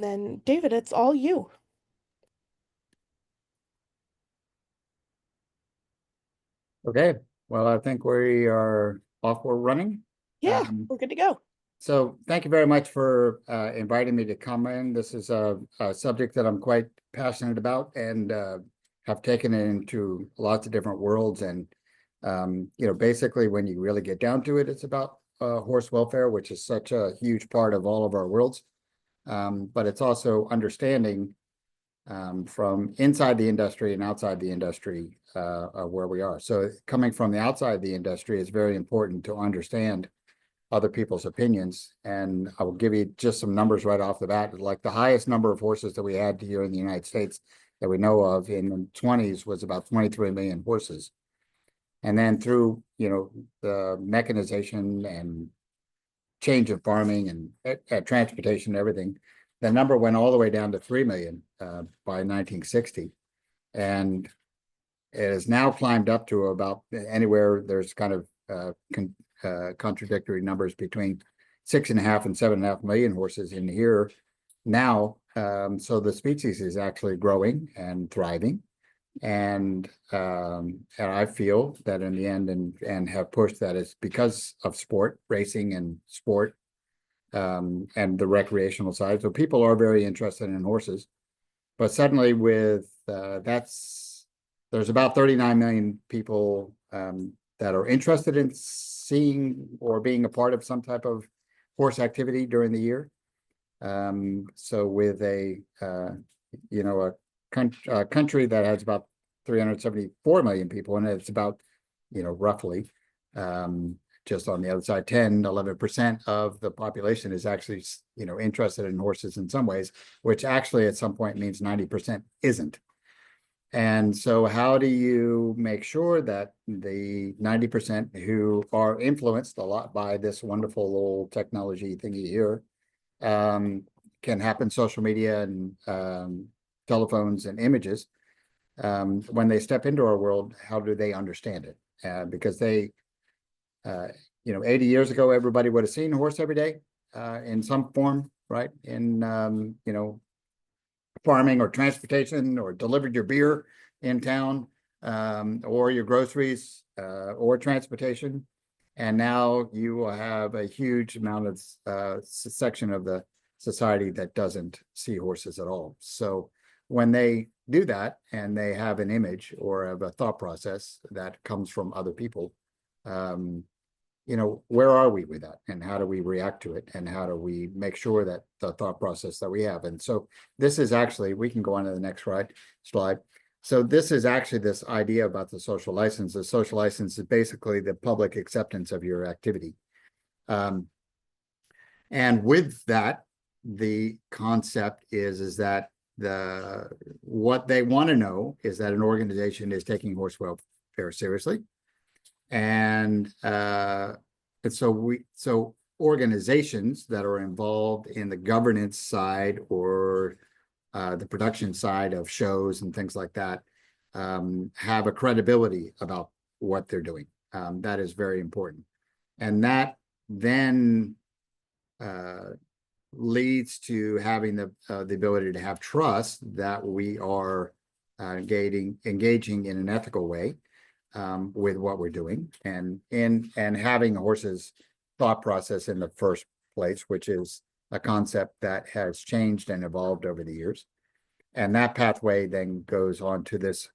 then David, it's all you. Okay, well, I think we are off. We're running. Yeah, Um, we're good to go. so thank you very much for inviting me to come in. This is a subject that I'm quite passionate about and have taken it into lots of different worlds. And basically, when you really get down to it, it's about horse welfare, which is such a huge part of all of our worlds. But it's also understanding from inside the industry and outside the industry where we are. So coming from the outside of the industry, it's very important to understand other people's opinions. And I will give you just some numbers right off the bat. Like the highest number of horses that we had here in the United States that we know of in the 20s was about 23 million horses. And then through, the mechanization and change of farming and transportation and everything, the number went all the way down to 3 million by 1960. And it has now climbed up to about anywhere. There's kind of contradictory numbers between 6.5 and 7.5 million horses in here now. So the species is actually growing and thriving. And I feel that in the end, and have pushed that it's because of sport, racing and sport, and the recreational side. So people are very interested in horses, but suddenly with there's about 39 million people that are interested in seeing or being a part of some type of horse activity during the year. So with a country that has about 374 million people, and it's about, roughly, just on the other side, 10–11% of the population is actually, interested in horses in some ways, which actually at some point means 90% isn't. And so how do you make sure that the 90% who are influenced a lot by this wonderful little technology thingy here can happen, social media and telephones and images, when they step into our world, how do they understand it? Because they, 80 years ago, everybody would have seen a horse every day in some form, right? In, farming or transportation, or delivered your beer in town, or your groceries, or transportation. And now you will have a huge amount of section of the society that doesn't see horses at all. So when they do that and they have an image or have a thought process that comes from other people, where are we with that, and how do we react to it, and how do we make sure that the thought process that we have? And so this is actually, we can go on to the next slide. So this is actually this idea about the social license. The social license is basically the public acceptance of your activity. And with that, the concept is that what they want to know is that an organization is taking horse welfare seriously. And so organizations that are involved in the governance side or the production side of shows and things like that have a credibility about what they're doing. That is very important. And that then leads to having the ability to have trust that we are engaging in an ethical way with what we're doing, and having a horse's thought process in the first place, which is a concept that has changed and evolved over the years. And that pathway then goes on to this,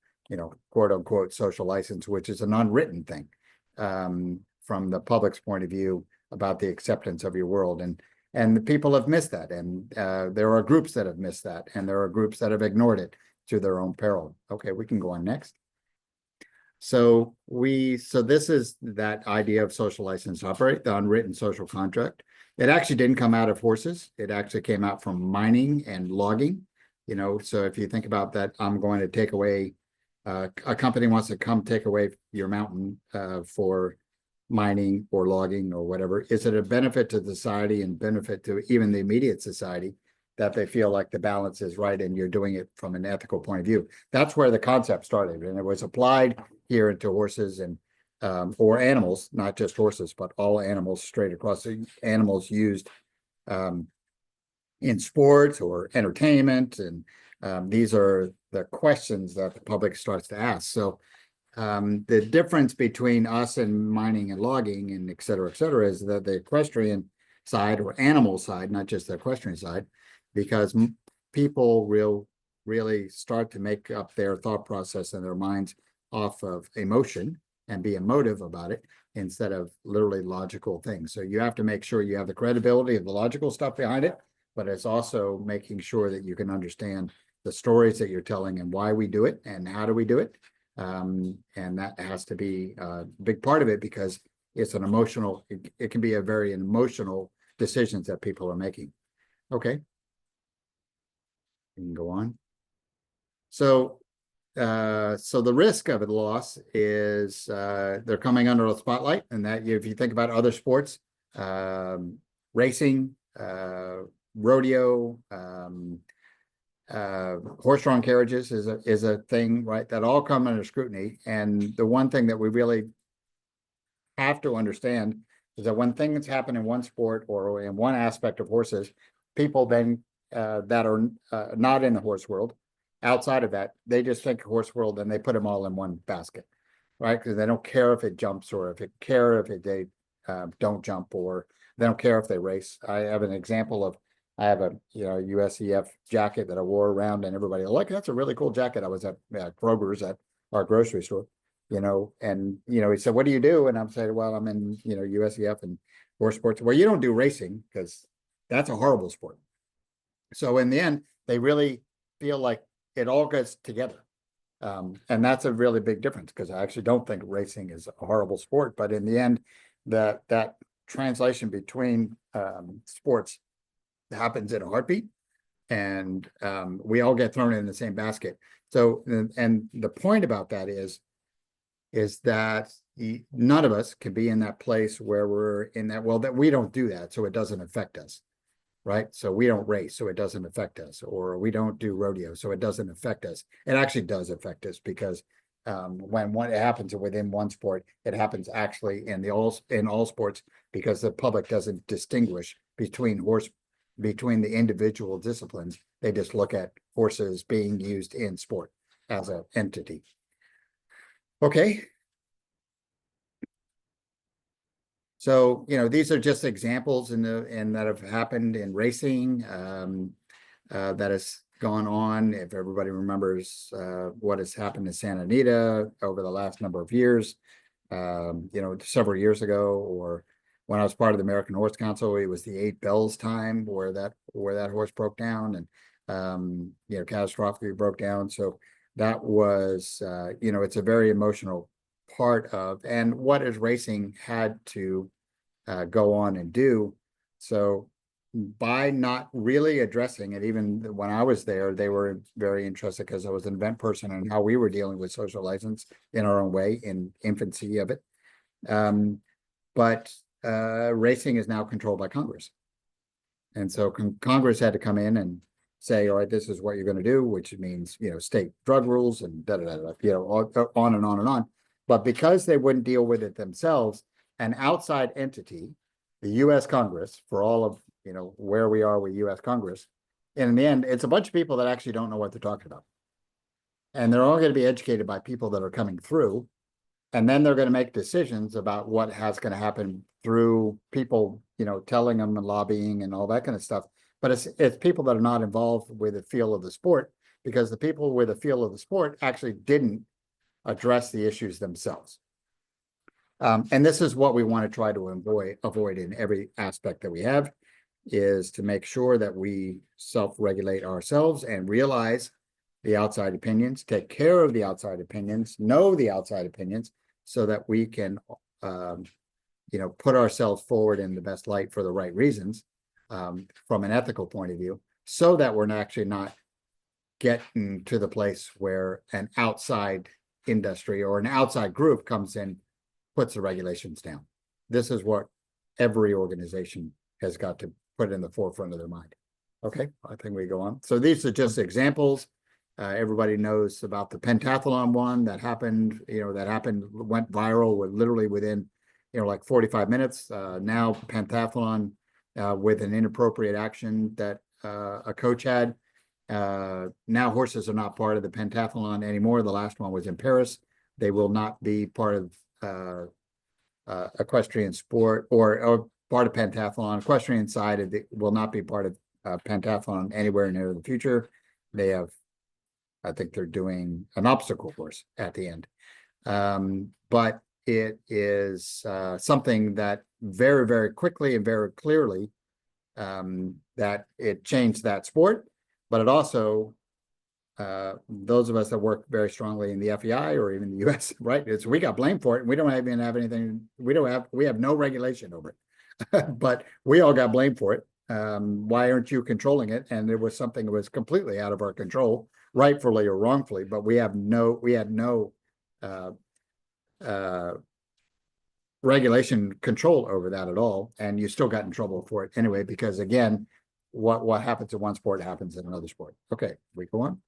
quote unquote, social license, which is an unwritten thing from the public's point of view about the acceptance of your world. And the people have missed that. And there are groups that have missed that. And there are groups that have ignored it to their own peril. Okay, we can go on next. So this is that idea of social license to operate, the unwritten social contract. It actually didn't come out of horses. It actually came out from mining and logging. So if you think about that, I'm going to take away, a company wants to come take away your mountain for mining or logging or whatever. Is it a benefit to society and benefit to even the immediate society that they feel like the balance is right and you're doing it from an ethical point of view? That's where the concept started, and it was applied here into horses and or animals, not just horses, but all animals straight across. The animals used in sports or entertainment. And these are the questions that the public starts to ask. So the difference between us and mining and logging and et cetera, is that the equestrian side or animal side, not just the equestrian side, because people really start to make up their thought process and their minds off of emotion and be emotive about it instead of literally logical things. So you have to make sure you have the credibility of the logical stuff behind it, but it's also making sure that you can understand the stories that you're telling and why we do it and how do we do it. And that has to be a big part of it because it's an emotional, it can be a very emotional decisions that people are making. Okay. You can go on. So the risk of a loss is they're coming under the spotlight, and that if you think about other sports, racing, rodeo, horse-drawn carriages is a thing, right? That all come under scrutiny. And the one thing that we really have to understand is that when things happen in one sport or in one aspect of horses, people then that are not in the horse world, outside of that, they just think horse world and they put them all in one basket, right? Because they don't care if it jumps or if they don't jump, or they don't care if they race. I have an example of, I have a USEF jacket that I wore around, and everybody like, that's a really cool jacket. I was at Kroger's at our grocery store, and he said, what do you do? And I'm saying, well, I'm in USEF and horse sports. Well, you don't do racing because that's a horrible sport. So in the end, they really feel like it all goes together. And that's a really big difference, because I actually don't think racing is a horrible sport, but in the end, that translation between sports happens in a heartbeat, and we all get thrown in the same basket. So, and the point about that is that none of us can be in that place where we're in that, well, that we don't do that, so it doesn't affect us. Right. So we don't race, so it doesn't affect us, or we don't do rodeo, so it doesn't affect us. It actually does affect us, because when it happens within one sport, it happens actually in all sports, because the public doesn't distinguish between the individual disciplines. They just look at horses being used in sport as an entity. Okay. So, these are just examples that have happened in racing that has gone on. If everybody remembers what has happened in Santa Anita over the last number of years, several years ago, or when I was part of the American Horse Council, it was the 8 Bells time where that horse broke down and catastrophically broke down. So that was it's a very emotional part of, and what is racing had to go on and do. So by not really addressing it, even when I was there, they were very interested, because I was an event person, and how we were dealing with social license in our own way in infancy of it. But racing is now controlled by Congress. And so Congress had to come in and say, all right, this is what you're going to do, which means, state drug rules and on and on and on. But because they wouldn't deal with it themselves, an outside entity, the U.S. Congress, for all of, where we are with U.S. Congress, and in the end, it's a bunch of people that actually don't know what they're talking about. And they're all going to be educated by people that are coming through. And then they're going to make decisions about what has going to happen through people, telling them and lobbying and all that kind of stuff. But it's people that are not involved with the feel of the sport, because the people with the feel of the sport actually didn't address the issues themselves. And this is what we want to try to avoid in every aspect that we have, is to make sure that we self-regulate ourselves and realize the outside opinions, take care of the outside opinions, know the outside opinions, so that we can, put ourselves forward in the best light for the right reasons, from an ethical point of view, so that we're actually not getting to the place where an outside industry or an outside group comes in, puts the regulations down. This is what every organization has got to put in the forefront of their mind. Okay, I think we go on. So these are just examples. Everybody knows about the pentathlon one that happened, went viral literally within, like 45 minutes. Now pentathlon with an inappropriate action that a coach had. Now horses are not part of the pentathlon anymore. The last one was in Paris. They will not be part of equestrian sport or part of pentathlon. Equestrian side of it will not be part of pentathlon anywhere near the future. They have, I think they're doing an obstacle course at the end. But it is something that very, very quickly and very clearly that it changed that sport, but it also those of us that work very strongly in the FEI or even the US, right? We got blamed for it, and we don't even have anything. We have no regulation over it, but we all got blamed for it. Why aren't you controlling it? And it was something that was completely out of our control, rightfully or wrongfully. But we had no regulation control over that at all, and you still got in trouble for it anyway, because again, what happens in one sport happens in another sport. Okay, we go on.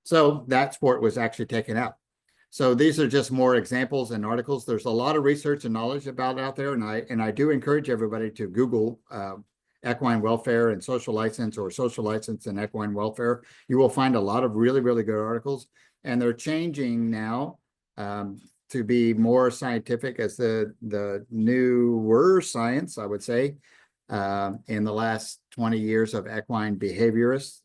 So that sport was actually taken out. So these are just more examples and articles. There's a lot of research and knowledge about it out there, and I do encourage everybody to Google equine welfare and social license, or social license and equine welfare. You will find a lot of really, really good articles, and they're changing now to be more scientific as the newer science, I would say, in the last 20 years of equine behaviorists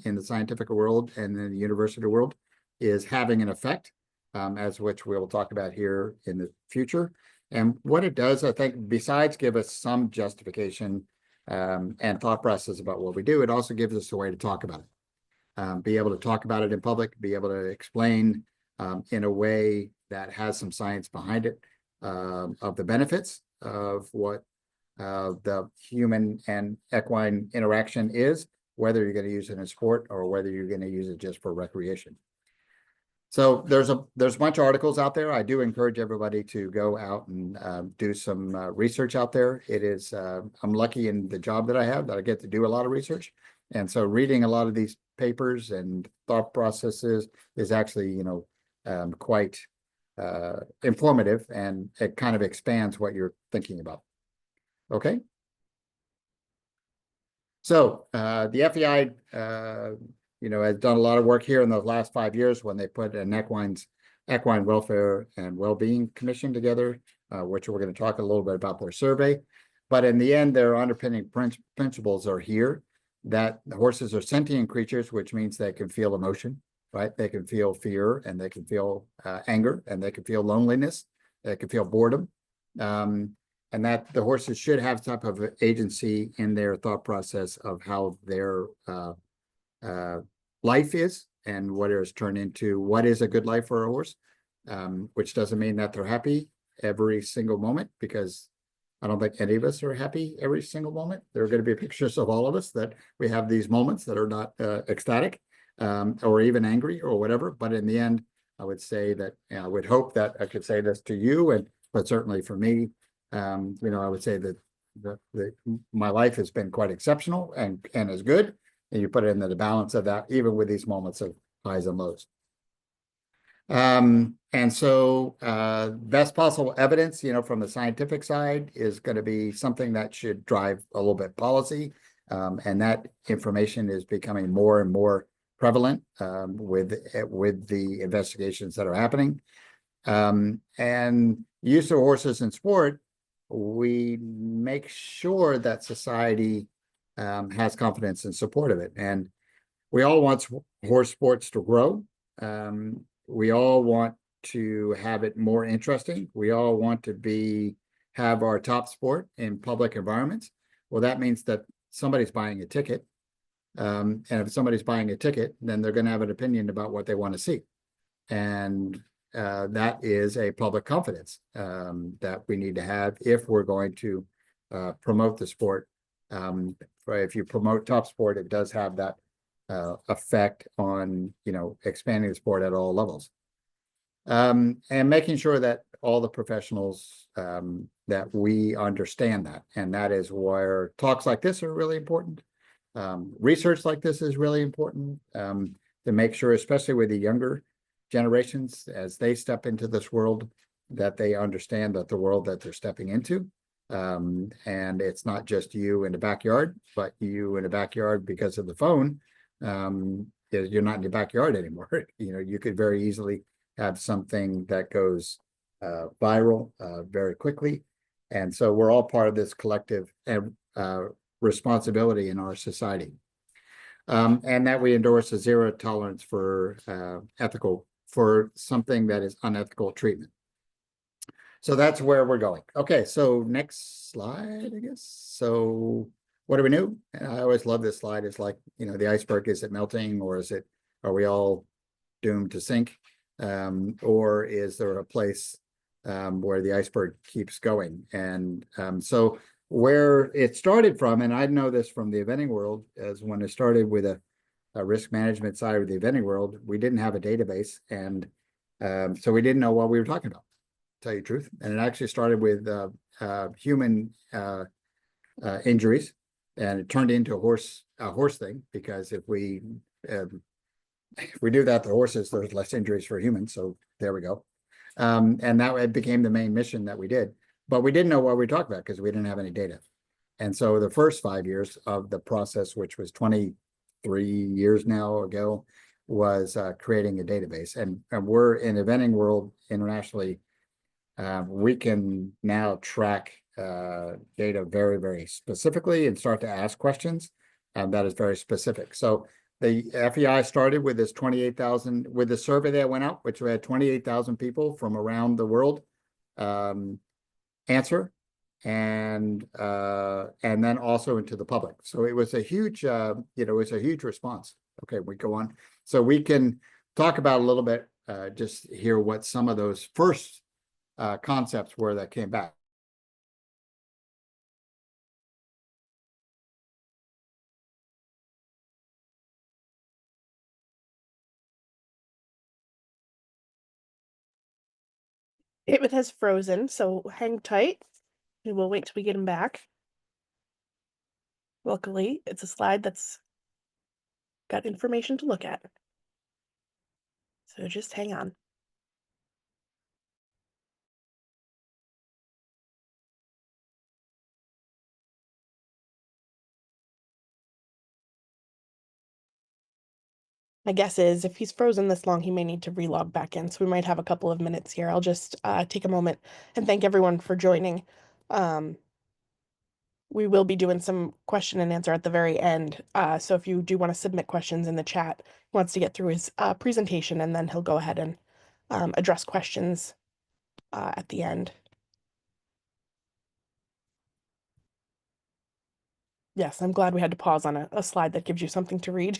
in the scientific world and in the university world is having an effect, as which we'll talk about here in the future. And what it does, I think, besides give us some justification and thought process about what we do, it also gives us a way to talk about it. Be able to talk about it in public, be able to explain in a way that has some science behind it of the benefits of what the human and equine interaction is, whether you're going to use it in sport or whether you're going to use it just for recreation. So there's a bunch of articles out there. I do encourage everybody to go out and do some research out there. It is I'm lucky in the job that I have that I get to do a lot of research, and so reading a lot of these papers and thought processes is actually quite informative, and it kind of expands what you're thinking about. Okay. So the FEI, has done a lot of work here in the last 5 years when they put an Equine Welfare and Wellbeing Commission together, which we're going to talk a little bit about their survey. But in the end, their underpinning principles are here, that the horses are sentient creatures, which means they can feel emotion, right? They can feel fear, and they can feel anger, and they can feel loneliness, they can feel boredom. And that the horses should have some type of agency in their thought process of how their life is and what it has turned into, what is a good life for a horse, which doesn't mean that they're happy every single moment, because I don't think any of us are happy every single moment. There are going to be pictures of all of us that we have these moments that are not ecstatic or even angry or whatever. But in the end, I would say that I would hope that I could say this to you, but certainly for me, I would say that my life has been quite exceptional and is good. And you put it into the balance of that, even with these moments of highs and lows. And so best possible evidence, from the scientific side is going to be something that should drive a little bit policy. And that information is becoming more and more prevalent with the investigations that are happening. And use of horses in sport, we make sure that society has confidence and support of it. And we all want horse sports to grow. We all want to have it more interesting. We all want to have our top sport in public environments. Well, that means that somebody's buying a ticket. And if somebody's buying a ticket, then they're going to have an opinion about what they want to see. And that is a public confidence that we need to have if we're going to promote the sport. If you promote top sport, it does have that effect on expanding the sport at all levels, and making sure that all the professionals that we understand that, and that is where talks like this are really important. Research like this is really important to make sure, especially with the younger generations, as they step into this world, that they understand that the world that they're stepping into And it's not just you in the backyard, but you in the backyard because of the phone. You're not in your backyard anymore. You could very easily have something that goes viral very quickly. And so we're all part of this collective responsibility in our society. And that we endorse a zero tolerance for something that is unethical treatment. So that's where we're going. Okay, so next slide, I guess. So what do we know? And I always love this slide. It's like, the iceberg, is it melting, or are we all doomed to sink? Or is there a place where the iceberg keeps going? And so where it started from, and I know this from the eventing world, as when it started with a risk management side of the eventing world, we didn't have a database. And so we didn't know what we were talking about, to tell you the truth. And it actually started with human injuries, and it turned into a horse thing, because if we do that to horses, there's less injuries for humans. So there we go. And that it became the main mission that we did. But we didn't know what we were talking about because we didn't have any data. And so the first 5 years of the process, which was 23 years now ago, was creating a database. And we're in eventing world internationally. We can now track data very, very specifically and start to ask questions. That is very specific. So the FEI started with this 28,000, with the survey that went out, which we had 28,000 people from around the world answer, and then also into the public. So it was a huge, it was a huge response. Okay, we go on. So we can talk about a little bit, just hear what some of those first concepts were that came back. David has frozen, so hang tight. And we'll wait till we get him back. Luckily, it's a slide that's got information to look at. So just hang on. My guess is if he's frozen this long, he may need to relog back in. So we might have a couple of minutes here. I'll just take a moment and thank everyone for joining. We will be doing some question and answer at the very end. So if you do want to submit questions in the chat, he wants to get through his presentation, and then he'll go ahead and address questions at the end. Yes, I'm glad we had to pause on a slide that gives you something to read.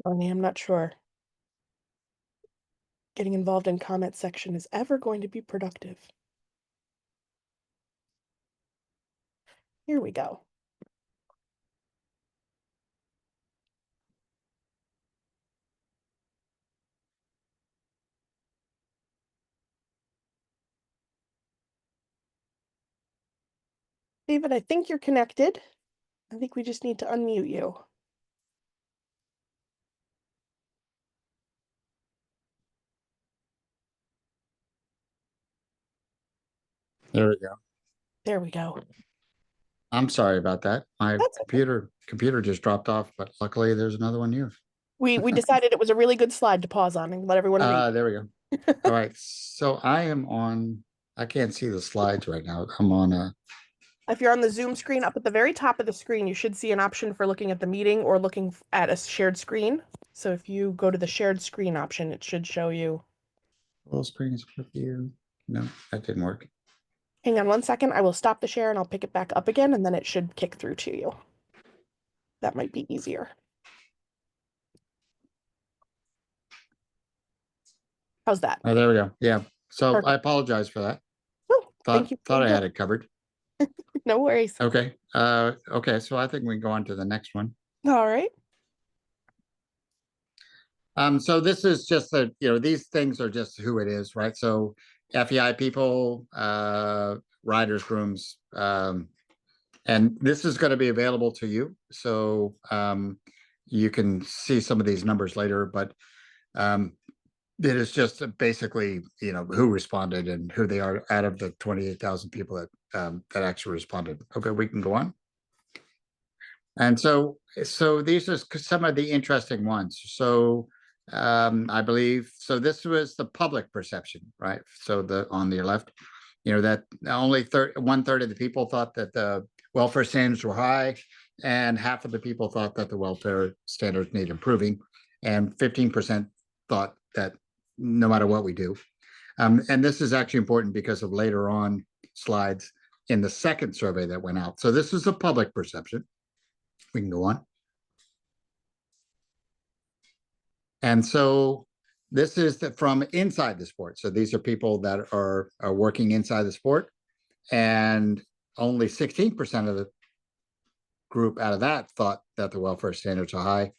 I'm not sure getting involved in comment section is ever going to be productive. Here we go. David, I think you're connected. I think we just need to unmute you. There we go. There we go. I'm sorry about that. My That's okay. computer just dropped off, but luckily there's another one here. We decided it was a really good slide to pause on and let everyone read. There we go. All right. So I can't see the slides right now. I'm on If you're on the Zoom screen, up at the very top of the screen, you should see an option for looking at the meeting or looking at a shared screen. So if you go to the shared screen option, it should show you. Full screen is for you. No, that didn't work. Hang on 1 second. I will stop the share and I'll pick it back up again, and then it should kick through to you. That might be easier. How's that? Oh, there we go. Yeah. So Perfect. I apologize for that. Oh, thank Thought you for thought I doing had it covered. it. No worries. Okay. Okay. So I think we can go on to the next one. All right. So this is just that, these things are just who it is, right? So FEI people, riders, grooms, and this is going to be available to you. So you can see some of these numbers later, but it is just basically, who responded and who they are out of the 28,000 people that actually responded. Okay, we can go on. And so these are some of the interesting ones. So I believe, so this was the public perception, right? So on the left, that only 1/3 of the people thought that the welfare standards were high, and half of the people thought that the welfare standards need improving, and 15% thought that no matter what we do. And this is actually important because of later on slides in the second survey that went out. So this is the public perception. We can go on. And so this is from inside the sport. So these are people that are working inside the sport, and only 16% of the group out of that thought that the welfare standards are high,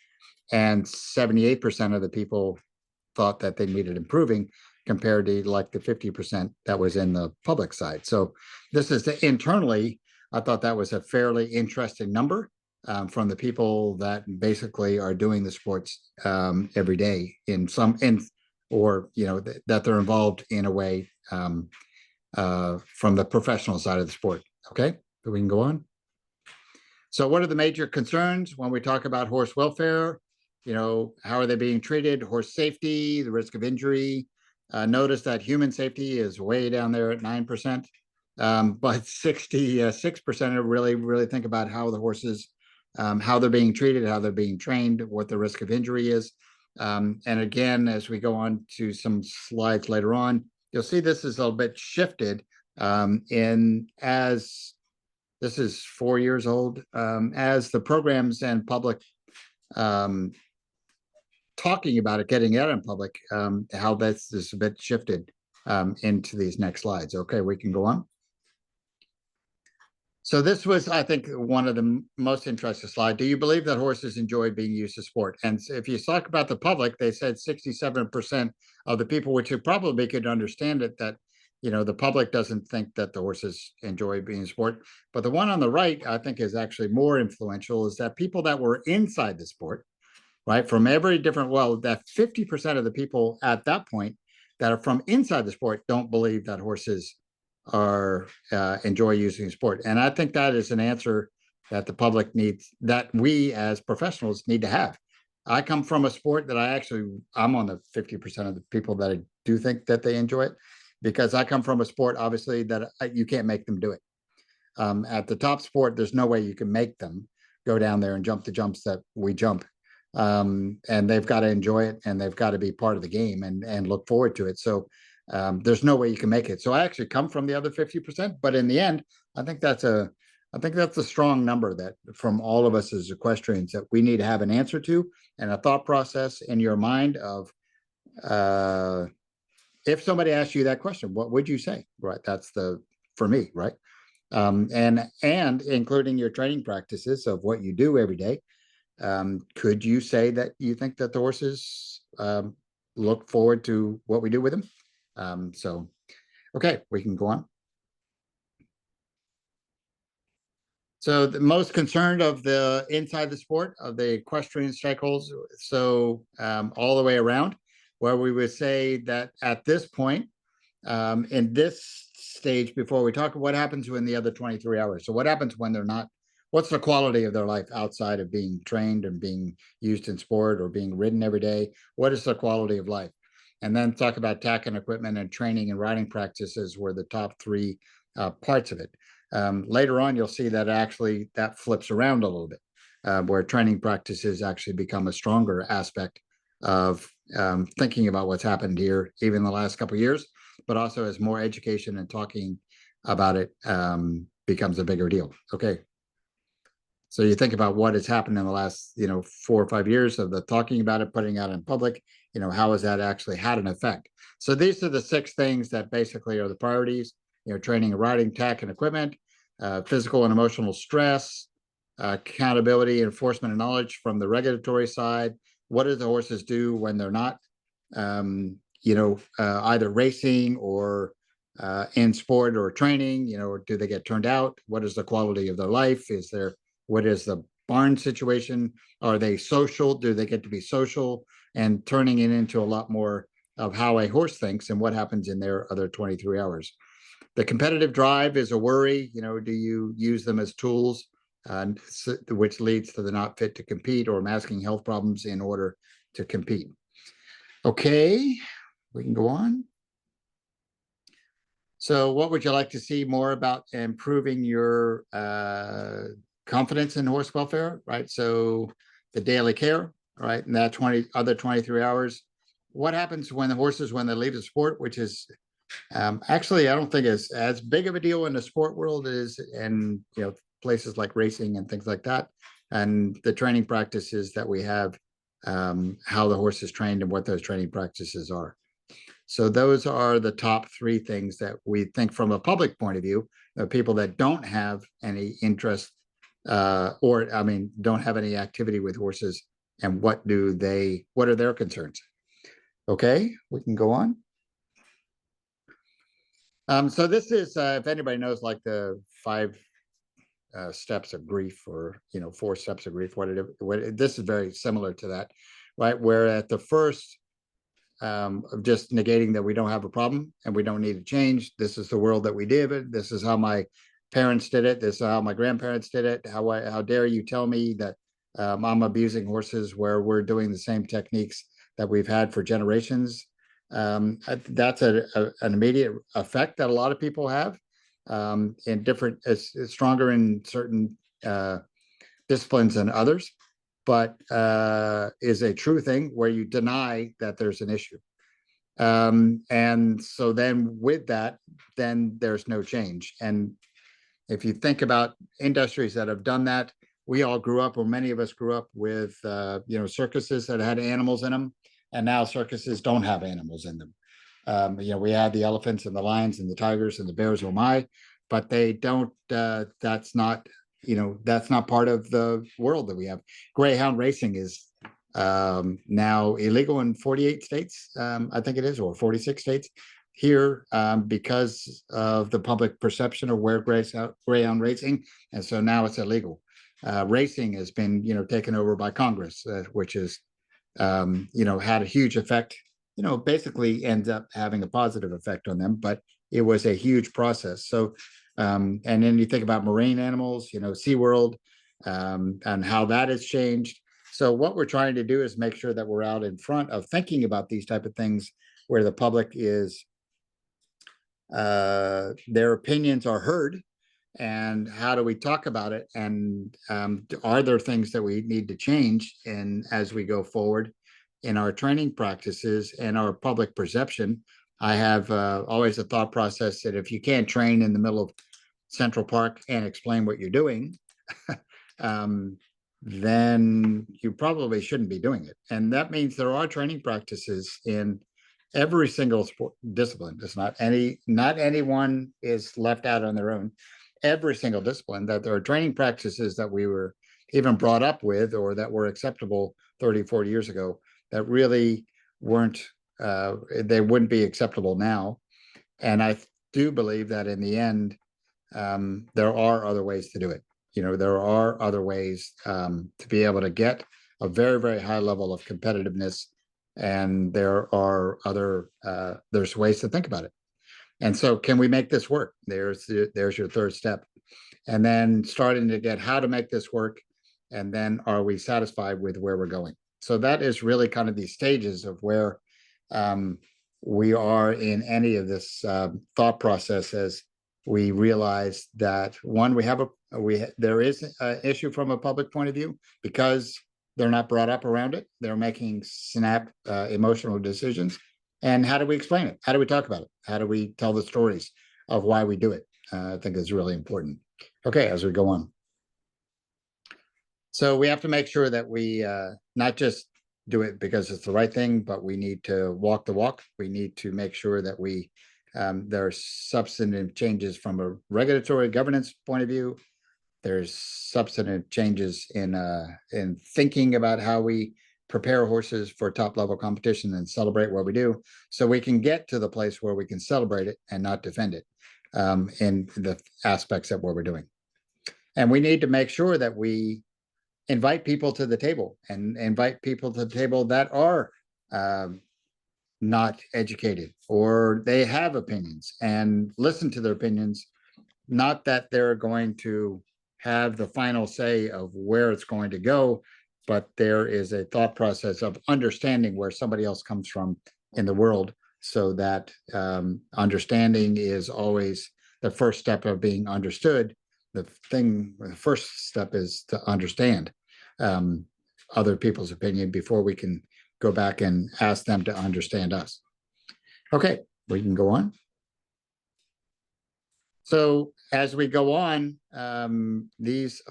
and 78% of the people thought that they needed improving, compared to like the 50% that was in the public side. So this is internally, I thought that was a fairly interesting number. From the people that basically are doing the sports every day or that they're involved in a way from the professional side of the sport. Okay, so we can go on. So what are the major concerns when we talk about horse welfare? How are they being treated? Horse safety, the risk of injury. Notice that human safety is way down there at 9%, but 66% really think about how the horses, how they're being treated, how they're being trained, what the risk of injury is. And again, as we go on to some slides later on, you'll see this is a little bit shifted as this is 4 years old, as the programs and public talking about it, getting out in public, how this is a bit shifted into these next slides. Okay, we can go on. So this was, I think, one of the most interesting slides. Do you believe that horses enjoy being used as sport? And if you talk about the public, they said 67% of the people, which you probably could understand it, that the public doesn't think that the horses enjoy being sport. But the one on the right, I think, is actually more influential, is that people that were inside the sport, right, from every different, well, that 50% of the people at that point that are from inside the sport don't believe that horses are enjoy using sport. And I think that is an answer that the public needs, that we as professionals need to have. I come from a sport that I'm on the 50% of the people that I do think that they enjoy it, because I come from a sport, obviously, that you can't make them do it. At the top sport, there's no way you can make them go down there and jump the jumps that we jump. And they've got to enjoy it, and they've got to be part of the game and look forward to it. So there's no way you can make it. So I actually come from the other 50%, but in the end, I think that's a strong number that from all of us as equestrians that we need to have an answer to, and a thought process in your mind of if somebody asked you that question, what would you say? Right, that's for me, right? And including your training practices of what you do every day. Could you say that you think that the horses look forward to what we do with them? So, okay, we can go on. So the most concerned of the inside the sport of the equestrian stakeholders, so all the way around, where we would say that at this point, in this stage, before we talk what happens when the other 23 hours. So what happens when they're not, what's the quality of their life outside of being trained and being used in sport or being ridden every day? What is the quality of life? And then talk about tack and equipment and training and riding practices were the top three parts of it. Later on, you'll see that actually that flips around a little bit. where training practices actually become a stronger aspect of thinking about what's happened here, even the last couple of years, but also as more education and talking about it becomes a bigger deal. Okay. So you think about what has happened in the last, 4 or 5 years of the talking about it, putting it out in public, how has that actually had an effect? So these are the 6 things that basically are the priorities, training and riding tech and equipment, physical and emotional stress, accountability, enforcement and knowledge from the regulatory side. What do the horses do when they're not, either racing or in sport or training? Do they get turned out? What is the quality of their life? What is the barn situation? Are they social? Do they get to be social? And turning it into a lot more of how a horse thinks and what happens in their other 23 hours. The competitive drive is a worry. Do you use them as tools, which leads to the not fit to compete or masking health problems in order to compete? Okay, we can go on. So what would you like to see more about improving your confidence in horse welfare, right? So the daily care, right? And that 23 hours. What happens when the horses, when they leave the sport, which is actually, I don't think it's as big of a deal in the sport world as in, places like racing and things like that. And the training practices that we have, how the horse is trained and what those training practices are. So those are the top 3 things that we think from a public point of view, people that don't have any interest don't have any activity with horses, and what are their concerns? Okay, we can go on. So this is, if anybody knows, like the 5 steps of grief, or 4 steps of grief, this is very similar to that, right? Where at the first, of just negating that we don't have a problem and we don't need to change. This is the world that we live in. This is how my parents did it. This is how my grandparents did it. How dare you tell me that I'm abusing horses where we're doing the same techniques that we've had for generations? That's an immediate effect that a lot of people have, in different, it's stronger in certain disciplines than others, but is a true thing where you deny that there's an issue. And so then with that, then there's no change. And if you think about industries that have done that, we all grew up, or many of us grew up with, circuses that had animals in them, and now circuses don't have animals in them. We have the elephants and the lions and the tigers and the bears, oh my, but they don't, that's not part of the world that we have. Greyhound racing is now illegal in 48 states, I think it is, or 46 states here, because of the public perception of where greyhound racing, and so now it's illegal. Racing has been, taken over by Congress, which is, had a huge effect. Basically ends up having a positive effect on them, but it was a huge process. So, and then you think about marine animals, SeaWorld, and how that has changed. So what we're trying to do is make sure that we're out in front of thinking about these type of things, where the public is, their opinions are heard, and how do we talk about it, and are there things that we need to change and as we go forward in our training practices and our public perception. I have always a thought process that if you can't train in the middle of Central Park and explain what you're doing, then you probably shouldn't be doing it. And that means there are training practices in every single sport discipline. It's not anyone is left out on their own. Every single discipline, that there are training practices that we were even brought up with, or that were acceptable 30, 40 years ago, that really weren't, they wouldn't be acceptable now. And I do believe that in the end, there are other ways to do it. There are other ways to be able to get a very, very high level of competitiveness. And there are there's ways to think about it. And so can we make this work? There's your 3rd step. And then starting to get how to make this work. And then are we satisfied with where we're going? So that is really kind of these stages of where we are in any of this thought process as we realized that one, there is an issue from a public point of view because they're not brought up around it. They're making snap emotional decisions. And how do we explain it? How do we talk about it? How do we tell the stories of why we do it? I think is really important. Okay, as we go on. So we have to make sure that we not just do it because it's the right thing, but we need to walk the walk. We need to make sure that there are substantive changes from a regulatory governance point of view. There's substantive changes in thinking about how we prepare horses for top level competition and celebrate what we do, so we can get to the place where we can celebrate it and not defend it in the aspects of what we're doing. And we need to make sure that we invite people to the table and invite people to the table that are not educated or they have opinions, and listen to their opinions. Not that they're going to have the final say of where it's going to go, but there is a thought process of understanding where somebody else comes from in the world, so that understanding is always the first step of being understood. The first step is to understand other people's opinion before we can go back and ask them to understand us. Okay, we can go on. So as we go on, these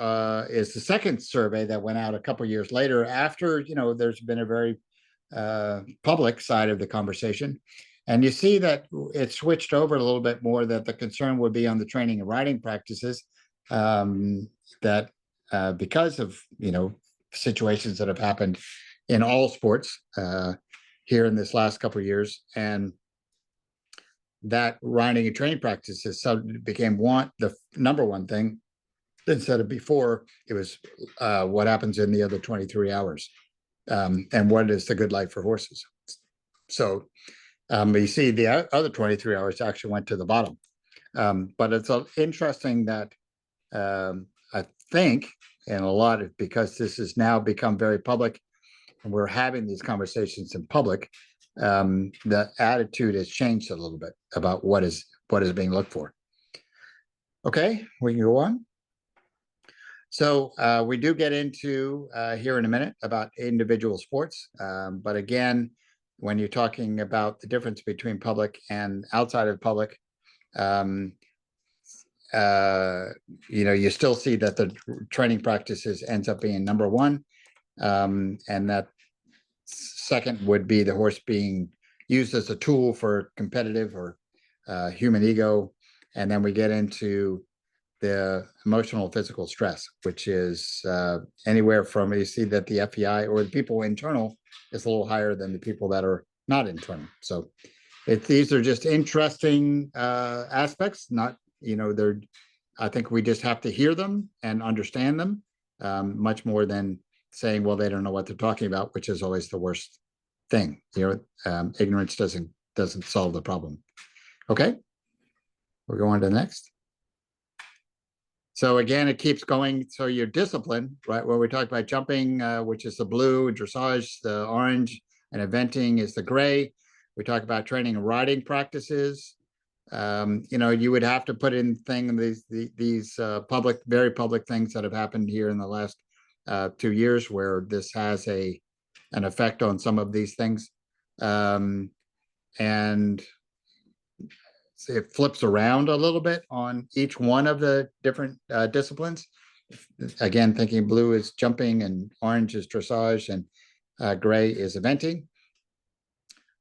is the second survey that went out a couple years later after, there's been a very public side of the conversation. And you see that it switched over a little bit more, that the concern would be on the training and riding practices, that because of, situations that have happened in all sports here in this last couple of years, and that riding and training practices became the number one thing, instead of before it was what happens in the other 23 hours, and what is the good life for horses. So you see the other 23 hours actually went to the bottom. But it's interesting that I think, and a lot of, because this has now become very public and we're having these conversations in public, the attitude has changed a little bit about what is being looked for. Okay, we can go on. So we do get into here in a minute about individual sports, but again, when you're talking about the difference between public and outside of public, you still see that the training practices ends up being number one, and that second would be the horse being used as a tool for competitive or human ego. And then we get into the emotional physical stress, which is anywhere from, you see that the FEI or the people internal is a little higher than the people that are not internal. So these are just interesting aspects, not, I think we just have to hear them and understand them, much more than saying, well, they don't know what they're talking about, which is always the worst thing. Ignorance doesn't solve the problem. Okay, we'll go on to the next. So again, it keeps going. So your discipline, right? Where we talked about jumping, which is the blue, dressage, the orange, and eventing is the gray. We talk about training and riding practices. You would have to put in these very public things that have happened here in the last 2 years, where this has an effect on some of these things, and it flips around a little bit on each one of the different disciplines. Again, thinking blue is jumping and orange is dressage and gray is eventing.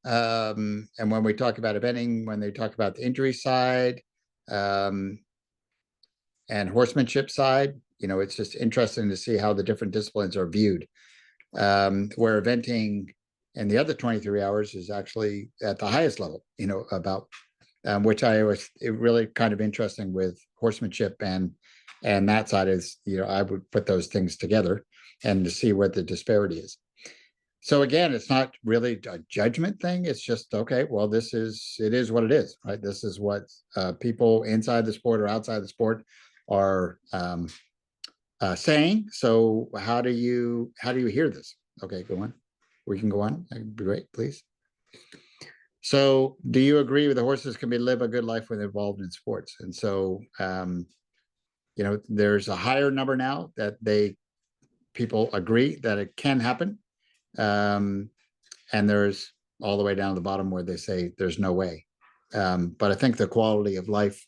And when we talk about eventing, when they talk about the injury side and horsemanship side, it's just interesting to see how the different disciplines are viewed. Where eventing in the other 23 hours is actually at the highest level, about which it really kind of interesting with horsemanship and that side is, I would put those things together and to see what the disparity is. So again, it's not really a judgment thing. It's just, okay, well, it is what it is, right? This is what people inside the sport or outside the sport are saying. So how do you hear this? Okay, go on. We can go on. That'd be great, please. So do you agree with the horses can live a good life when involved in sports? And so, there's a higher number now that people agree that it can happen. Um, and there's all the way down to the bottom where they say there's no way. But I think the quality of life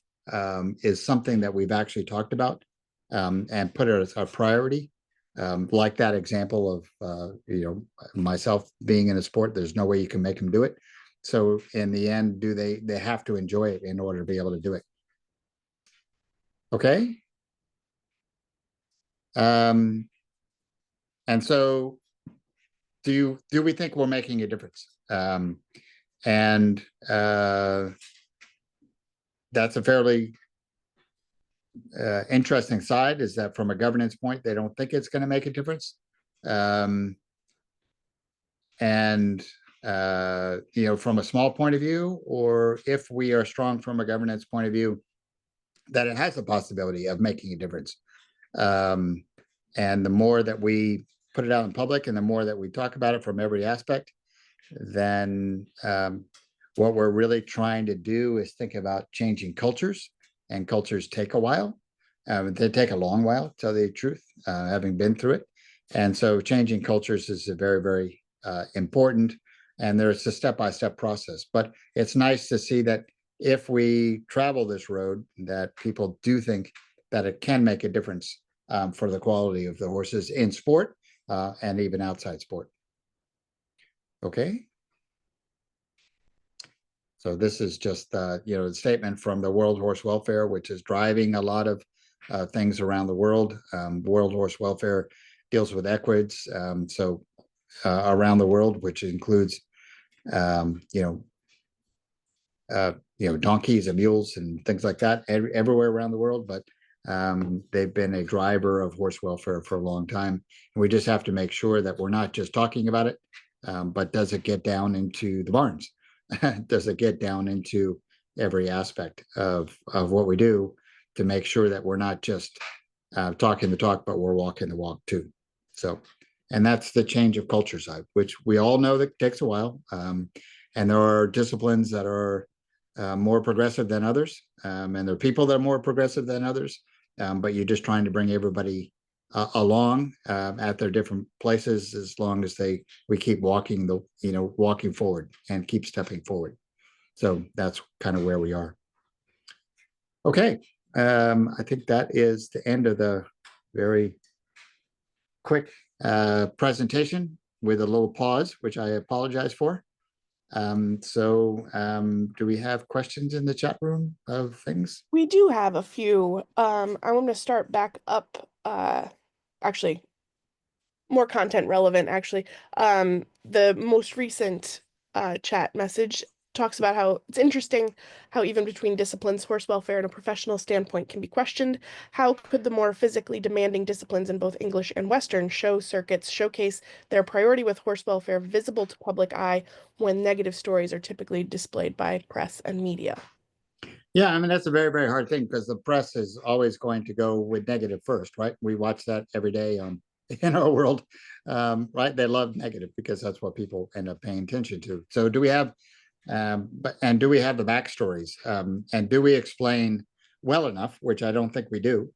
is something that we've actually talked about and put it as a priority. Like that example of myself being in a sport, there's no way you can make them do it. So in the end, they have to enjoy it in order to be able to do it? Okay. And so do we think we're making a difference? And that's a fairly interesting side, is that from a governance point, they don't think it's going to make a difference. And from a small point of view, or if we are strong from a governance point of view, that it has the possibility of making a difference. And the more that we put it out in public and the more that we talk about it from every aspect, then what we're really trying to do is think about changing cultures, and cultures take a while. They take a long while, to tell you the truth, having been through it. And so changing cultures is a very, very important, and there's a step-by-step process. But it's nice to see that if we travel this road, that people do think that it can make a difference for the quality of the horses in sport and even outside sport. Okay. So this is just a statement from the World Horse Welfare, which is driving a lot of things around the world. World Horse Welfare deals with equids, around the world, which includes donkeys and mules and things like that everywhere around the world. But they've been a driver of horse welfare for a long time. And we just have to make sure that we're not just talking about it, but does it get down into the barns? Does it get down into every aspect of what we do, to make sure that we're not just talking the talk, but we're walking the walk too. So, and that's the change of culture side, which we all know that takes a while. And there are disciplines that are more progressive than others, and there are people that are more progressive than others. But you're just trying to bring everybody along at their different places, as long as we keep walking walking forward and keep stepping forward. So that's kind of where we are. Okay. I think that is the end of the very quick presentation with a little pause, which I apologize for. Do we have questions in the chat room of things? We do have a few. I want to start back up, actually, more content relevant, actually. The most recent chat message talks about how it's interesting how even between disciplines, horse welfare and a professional standpoint can be questioned. How could the more physically demanding disciplines in both English and Western show circuits showcase their priority with horse welfare visible to public eye when negative stories are typically displayed by press and media? Yeah, I mean, that's a very, very hard thing, because the press is always going to go with negative first, right? We watch that every day in our world, right? They love negative because that's what people end up paying attention to. So do we have, do we have the backstories? And do we explain well enough, which I don't think we do?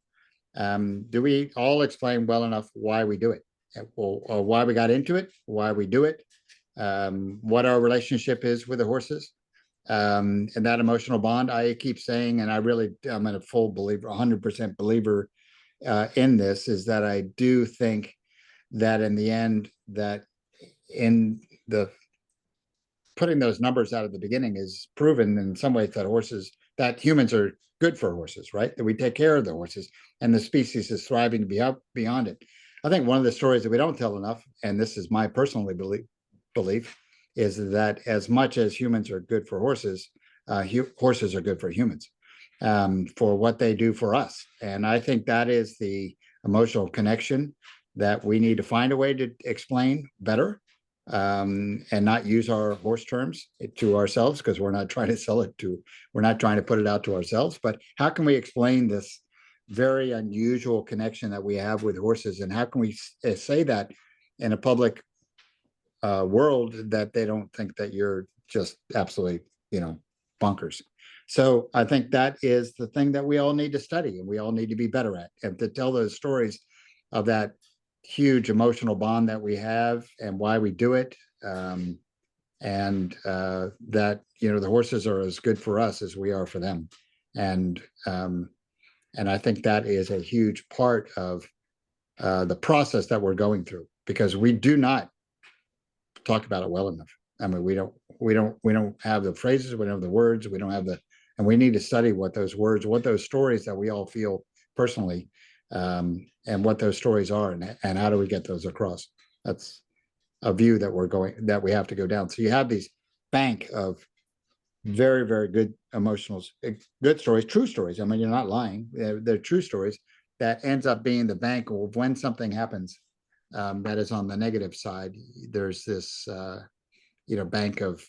Do we all explain well enough why we do it, or why we got into it, why we do it, what our relationship is with the horses? And that emotional bond, I keep saying, and I'm a full believer, 100% believer in this, is that I do think that in the end, that in the putting those numbers out at the beginning is proven in some ways that humans are good for horses, right? That we take care of the horses, and the species is thriving beyond it. I think one of the stories that we don't tell enough, and this is my personal belief, is that as much as humans are good for horses, horses are good for humans, for what they do for us. And I think that is the emotional connection that we need to find a way to explain better, and not use our horse terms to ourselves, because we're not trying to sell it to, we're not trying to put it out to ourselves. But how can we explain this very unusual connection that we have with horses, and how can we say that in a public world, that they don't think that you're just absolutely, bonkers. So I think that is the thing that we all need to study and we all need to be better at, and to tell those stories of that huge emotional bond that we have and why we do it. And that, the horses are as good for us as we are for them. And I think that is a huge part of the process that we're going through, because we do not talk about it well enough. I mean, we don't have the phrases, we don't have the words, we don't have and we need to study what those words, what those stories that we all feel personally, and what those stories are, and how do we get those across. That's a view that we have to go down. So you have these bank of very, very good good stories, true stories. I mean, you're not lying. They're true stories that ends up being the bank of when something happens that is on the negative side. There's this, bank of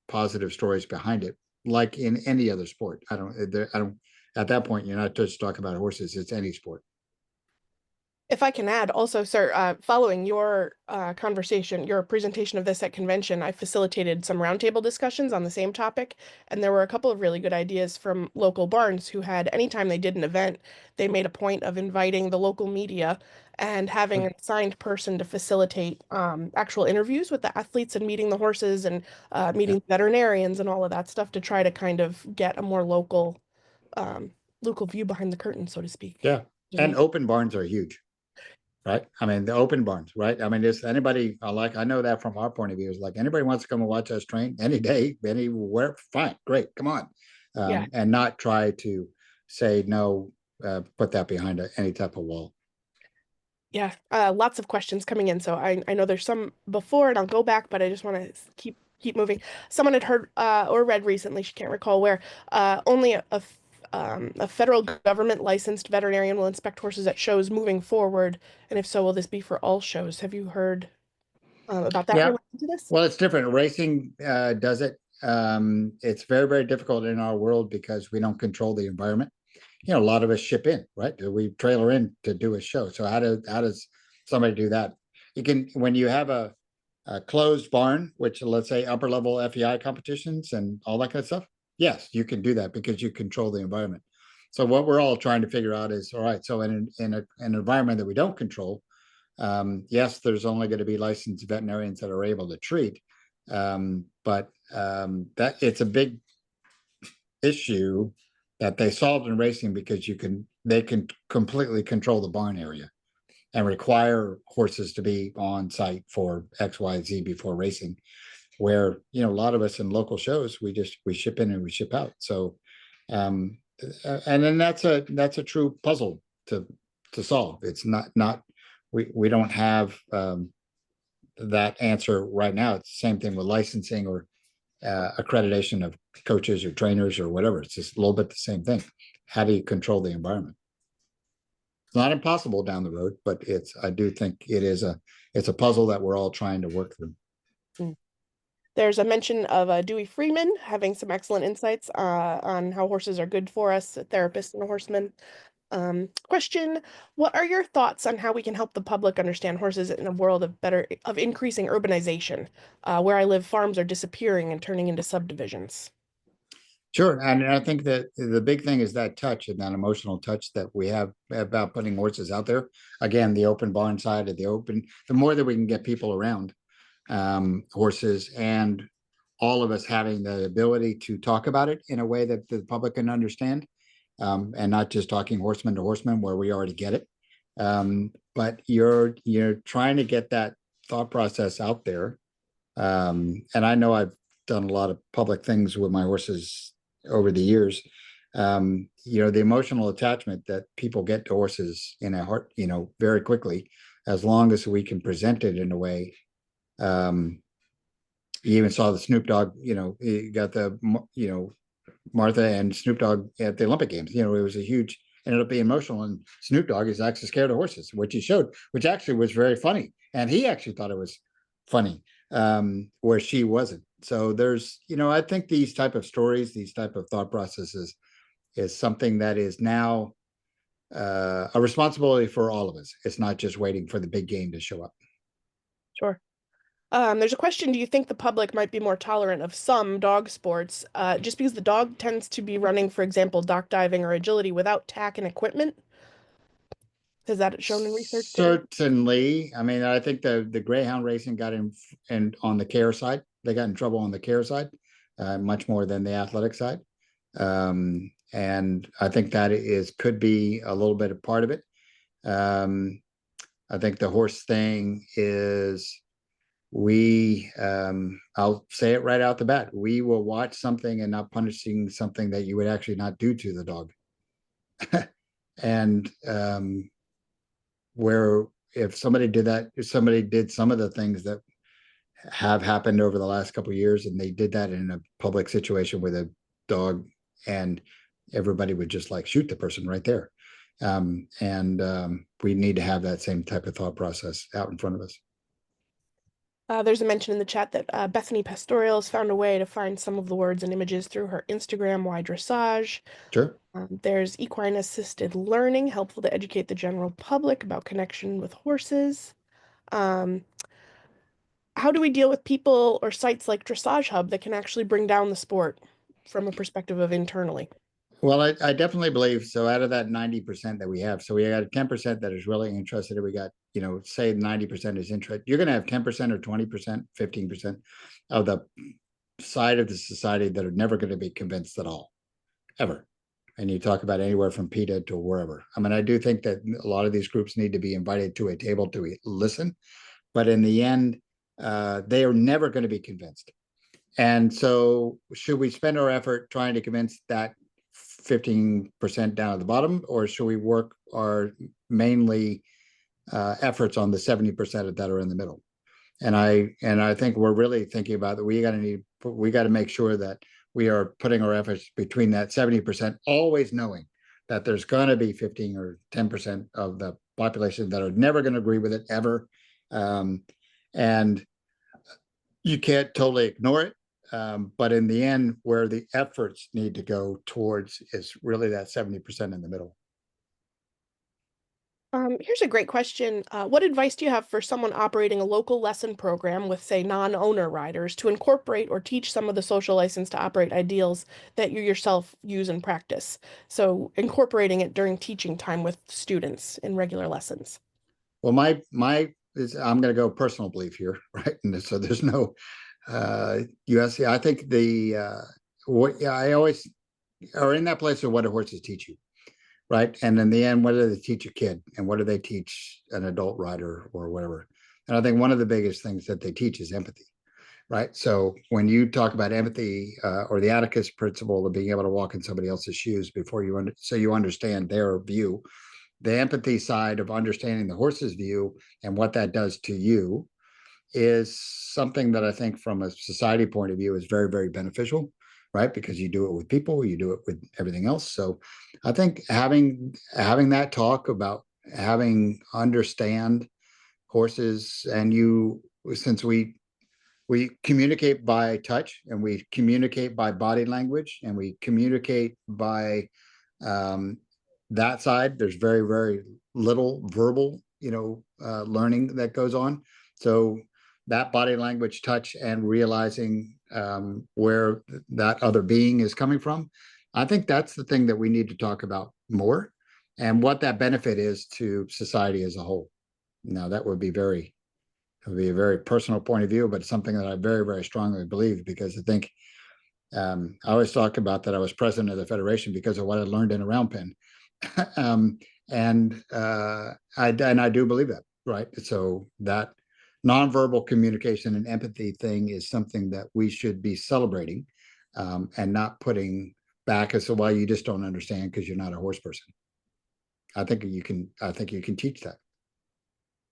positive stories behind it, like in any other sport. I don't. At that point, you're not just talking about horses. It's any sport. If I can add also, sir, following your conversation, your presentation of this at convention, I facilitated some roundtable discussions on the same topic, and there were a couple of really good ideas from local barns who had, anytime they did an event, they made a point of inviting the local media and having an assigned person to facilitate actual interviews with the athletes and meeting the horses and Yeah, meeting veterinarians and all of that stuff to try to kind of get a more um, local view behind the curtain, so to speak. yeah. And open barns are huge. Right. I mean, the open barns, right? I mean, is anybody I know that from our point of view is like anybody wants to come and watch us train any day, anywhere, fine, great, come on. Yeah. And not try to say no, put that behind any type of wall. Yeah, lots of questions coming in. So I know there's some before, and I'll go back, but I just want to keep moving. Someone had heard or read recently, she can't recall where, only a federal government licensed veterinarian will inspect horses at shows moving forward, and if so, will this be for all shows? Have you heard about that Yeah. related to this? Well, it's different. Racing does it. It's very, very difficult in our world because we don't control the environment. A lot of us ship in, right? We trailer in to do a show. So how does somebody do that? You can, when you have a closed barn, which let's say upper level FEI competitions and all that kind of stuff. Yes, you can do that because you control the environment. So what we're all trying to figure out is, all right, so an environment that we don't control, yes, there's only going to be licensed veterinarians that are able to treat, but that it's a big issue that they solved in racing because they can completely control the barn area and require horses to be on site for X, Y, Z before racing. Where a lot of us in local shows, we ship in and we ship out. So, and then that's a true puzzle to solve. It's not we don't have that answer right now. It's the same thing with licensing or accreditation of coaches or trainers or whatever. It's just a little bit the same thing. How do you control the environment? It's not impossible down the road, but I do think it's a puzzle that we're all trying to work through. Mm. There's a mention of Dewey Freeman having some excellent insights on how horses are good for us, a therapist and a horseman. Question, what are your thoughts on how we can help the public understand horses in a world of increasing urbanization? Where I live, farms are disappearing and turning into subdivisions. Sure. And I think that the big thing is that touch and that emotional touch that we have about putting horses out there. Again, the open barn side of the more that we can get people around horses, and all of us having the ability to talk about it in a way that the public can understand, and not just talking horseman to horseman where we already get it. But you're trying to get that thought process out there. And I know I've done a lot of public things with my horses over the years. The emotional attachment that people get to horses in a heart, very quickly, as long as we can present it in a way. You even saw the Snoop Dogg, you got the, Martha and Snoop Dogg at the Olympic Games. It was ended up being emotional. And Snoop Dogg is actually scared of horses, which he showed, which actually was very funny. And he actually thought it was funny, where she wasn't. So I think these type of stories, these type of thought processes is something that is now a responsibility for all of us. It's not just waiting for the big game to show up. Sure. There's a question, do you think the public might be more tolerant of some dog sports, just because the dog tends to be running, for example, dock diving or agility without tack and equipment? Has that shown in research there? Certainly. I mean, I think the Greyhound racing got in and on the care side. They got in trouble on the care side, much more than the athletic side. And I think that is could be a little bit of part of it. Um, I think the horse thing is I'll say it right out the bat. We will watch something and not punishing something that you would actually not do to the dog. And where if somebody did that, if somebody did some of the things that have happened over the last couple of years, and they did that in a public situation with a dog, and everybody would just like shoot the person right there. We need to have that same type of thought process out in front of us. There's a mention in the chat that Bethany Pastorial has found a way to find some of the words and images through her Instagram, Y Dressage. Sure. There's equine assisted learning, helpful to educate the general public about connection with horses. Um, how do we deal with people or sites like Dressage Hub that can actually bring down the sport from a perspective of internally? Well, I definitely believe so. Out of that 90% that we have, so we got 10% that is really interested. We got, say 90% is interested. You're going to have 10% or 20%, 15% of the side of the society that are never going to be convinced at all, ever. And you talk about anywhere from PETA to wherever. I mean, I do think that a lot of these groups need to be invited to a table to listen, but in the end, they are never going to be convinced. And so, should we spend our effort trying to convince that 15% down at the bottom, or should we work our mainly efforts on the 70% that are in the middle? And I think we're really thinking about that. We got to make sure that we are putting our efforts between that 70%, always knowing that there's going to be 15 or 10% of the population that are never going to agree with it ever. And you can't totally ignore it. But in the end, where the efforts need to go towards is really that 70% in the middle. Here's a great question. What advice do you have for someone operating a local lesson program with, say, non-owner riders to incorporate or teach some of the social license to operate ideals that you yourself use and practice? So incorporating it during teaching time with students in regular lessons. Well, I'm going to go personal belief here, right? And so there's no USC. I think I always are in that place of what do horses teach you, right? And in the end, what do they teach a kid, and what do they teach an adult rider or whatever? And I think one of the biggest things that they teach is empathy, right? So when you talk about empathy or the Atticus principle of being able to walk in somebody else's shoes before so you understand their view, the empathy side of understanding the horse's view and what that does to you is something that I think from a society point of view is very, very beneficial, right? Because you do it with people, you do it with everything else. So I think having that talk about having understand horses, and since we communicate by touch, and we communicate by body language, and we communicate by that side, there's very, very little verbal learning that goes on. So that body language, touch, and realizing where that other being is coming from, I think that's the thing that we need to talk about more, and what that benefit is to society as a whole. Now, that would be a very personal point of view, but it's something that I very, very strongly believe, because I think I always talk about that I was president of the federation because of what I learned in a round pen. I do believe that, right? So that nonverbal communication and empathy thing is something that we should be celebrating, and not putting back as to why you just don't understand because you're not a horse person. I think you can teach that.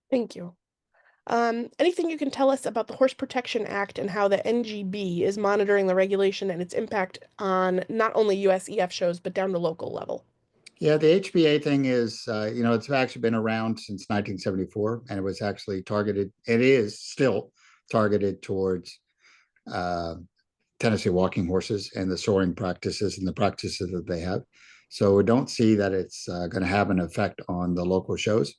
Thank you. Anything you can tell us about the Horse Protection Act and how the NGB is monitoring the regulation and its impact on not only USEF shows, but down to local level? Yeah, the HBA thing is, it's actually been around since 1974, and it was actually targeted. It is still targeted towards Tennessee walking horses and the soaring practices and the practices that they have. So we don't see that it's going to have an effect on the local shows.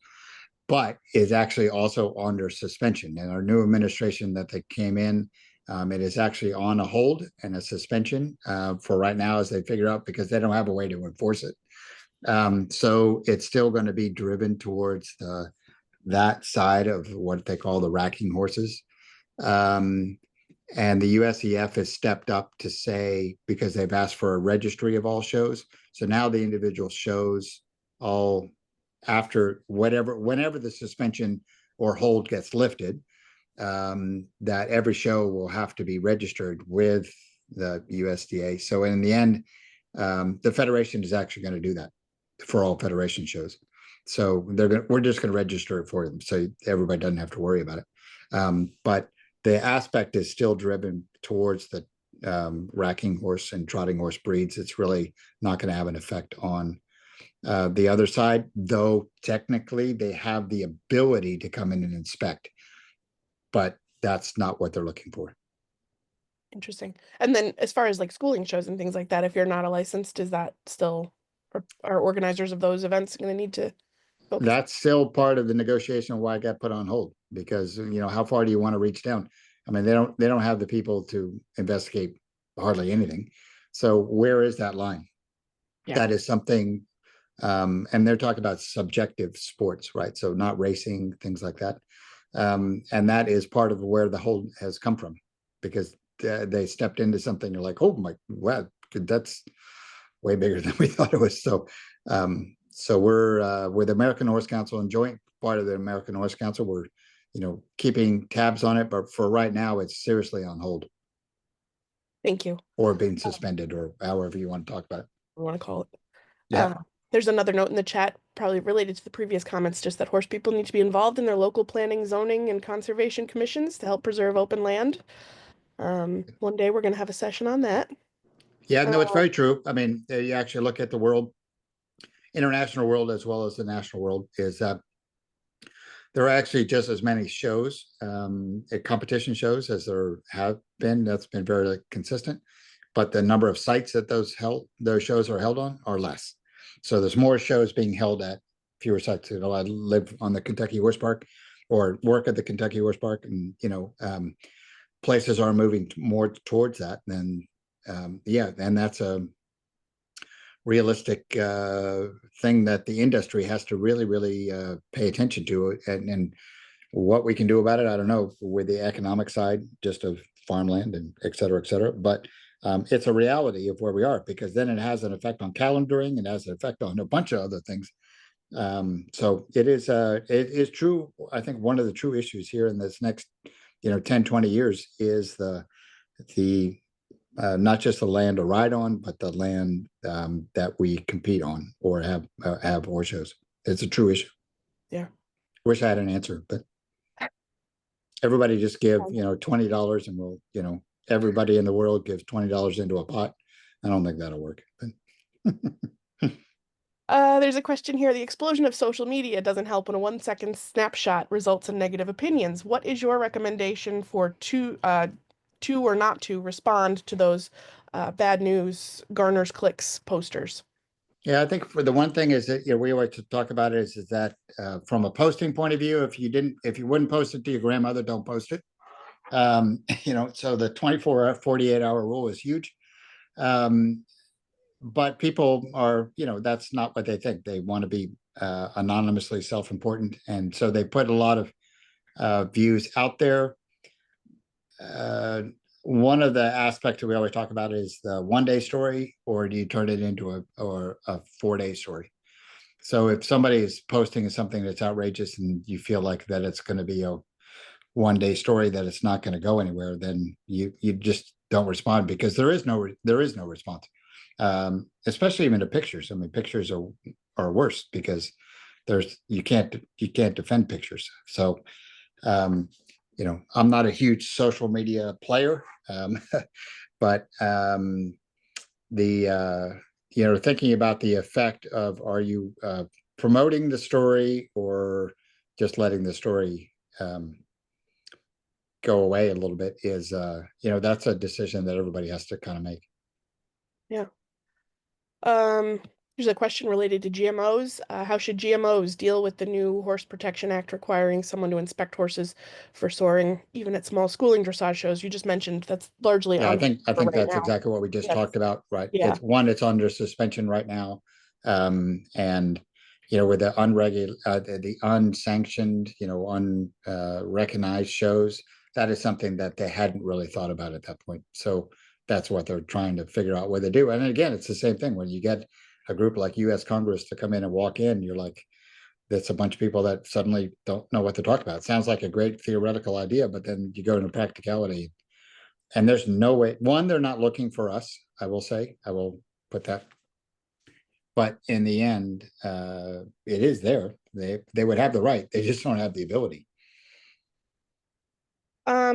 but is actually also under suspension. And our new administration that they came in, it is actually on a hold and a suspension for right now as they figure out, because they don't have a way to enforce it. So it's still going to be driven towards that side of what they call the racking horses. Um, and the USEF has stepped up to say, because they've asked for a registry of all shows. So now the individual shows all after whenever the suspension or hold gets lifted, that every show will have to be registered with the USDA. So in the end, the Federation is actually going to do that for all Federation shows. So we're just going to register it for them, so everybody doesn't have to worry about it. But the aspect is still driven towards the racking horse and trotting horse breeds. It's really not going to have an effect on the other side, though technically they have the ability to come in and inspect, but that's not what they're looking for. Interesting. And then as far as like schooling shows and things like that, if you're not a licensed, is that still, are organizers of those events going to need to focus? That's still part of the negotiation of why it got put on hold, because how far do you want to reach down? I mean, they don't have the people to investigate hardly anything. So where is that line? Yeah. That is something, and they're talking about subjective sports, right? So not racing, things like that. And that is part of where the hold has come from, because they stepped into something. You're like, oh my, well, that's way bigger than we thought it was. So we're with the American Horse Council and joint part of the American Horse Council. We're keeping tabs on it, but for right now, it's seriously on hold Thank you. or being suspended, or however you want to talk about it. I want to call it. Yeah. There's another note in the chat, probably related to the previous comments, just that horse people need to be involved in their local planning, zoning, and conservation commissions to help preserve open land. One day we're going to have a session on that. Yeah, Uh, no, it's very true. I mean, you actually look at the world, international world as well as the national world, is that there are actually just as many shows, competition shows, as there have been. That's been very consistent, but the number of sites that those shows are held on are less. So there's more shows being held at fewer sites. I live on the Kentucky Horse Park, or work at the Kentucky Horse Park, and places are moving more towards that. Then yeah, and that's a realistic thing that the industry has to really, really pay attention to. And what we can do about it, I don't know, with the economic side, just of farmland and et cetera, et cetera. But it's a reality of where we are, because then it has an effect on calendaring and has an effect on a bunch of other things. So it is true. I think one of the true issues here in this next 10, 20 years is the not just the land to ride on, but the land that we compete on or have horse shows. It's a true issue. yeah. Wish I had an answer, but everybody just give $20, and everybody in the world gives $20 into a pot. I don't think that'll work. But There's a question here. The explosion of social media doesn't help when a 1 second snapshot results in negative opinions. What is your recommendation for to or not to respond to those bad news garners clicks posters? yeah, I think for the one thing is that we always talk about it is that from a posting point of view, if you wouldn't post it to your grandmother, don't post it. So the 24 48-hour rule is huge. But people are, that's not what they think. They want to be anonymously self-important, and so they put a lot of views out there. One of the aspects that we always talk about is the 1 day story, or do you turn it into a 4 day story? So if somebody is posting something that's outrageous and you feel like that it's going to be a 1 day story, that it's not going to go anywhere, then you just don't respond, because there is no response. Especially even to pictures. I mean, pictures are worse, because you can't defend pictures. So I'm not a huge social media player, but thinking about the effect of, are you promoting the story or just letting the story go away a little bit, is that's a decision that everybody has to kind of make. Yeah. Um, Here's a question related to GMOs. How should GMOs deal with the new Horse Protection Act requiring someone to inspect horses for soaring, even at small schooling dressage shows? You just mentioned that's largely Yeah, unheard I of think right that's now. exactly what we just Yes. talked about, right? Yeah. It's under suspension right now. And with the the unsanctioned, unrecognized shows, that is something that they hadn't really thought about at that point. So that's what they're trying to figure out what they do. And again, it's the same thing when you get a group like US Congress to come in and walk in, you're like, that's a bunch of people that suddenly don't know what to talk about. It sounds like a great theoretical idea, but then you go into practicality, and there's no way. One, they're not looking for us. I will say, I will put that. But in the end, it is there. They would have the right. They just don't have the ability.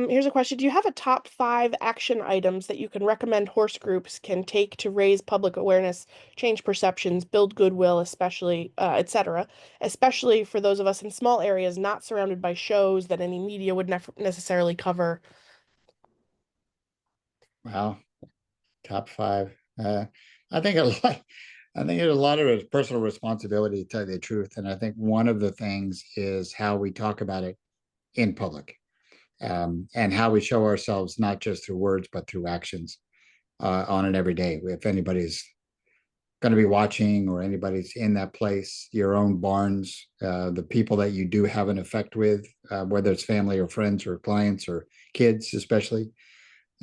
Here's a question. Do you have a top 5 action items that you can recommend horse groups can take to raise public awareness, change perceptions, build goodwill, especially, etc., especially for those of us in small areas not surrounded by shows that any media would necessarily cover? Wow, top five. I think a lot. I think a lot of it is personal responsibility, to tell you the truth. And I think one of the things is how we talk about it in public, and how we show ourselves not just through words but through actions, on it every day. If anybody's going to be watching or anybody's in that place, your own barns, the people that you do have an effect with, whether it's family or friends or clients or kids, especially.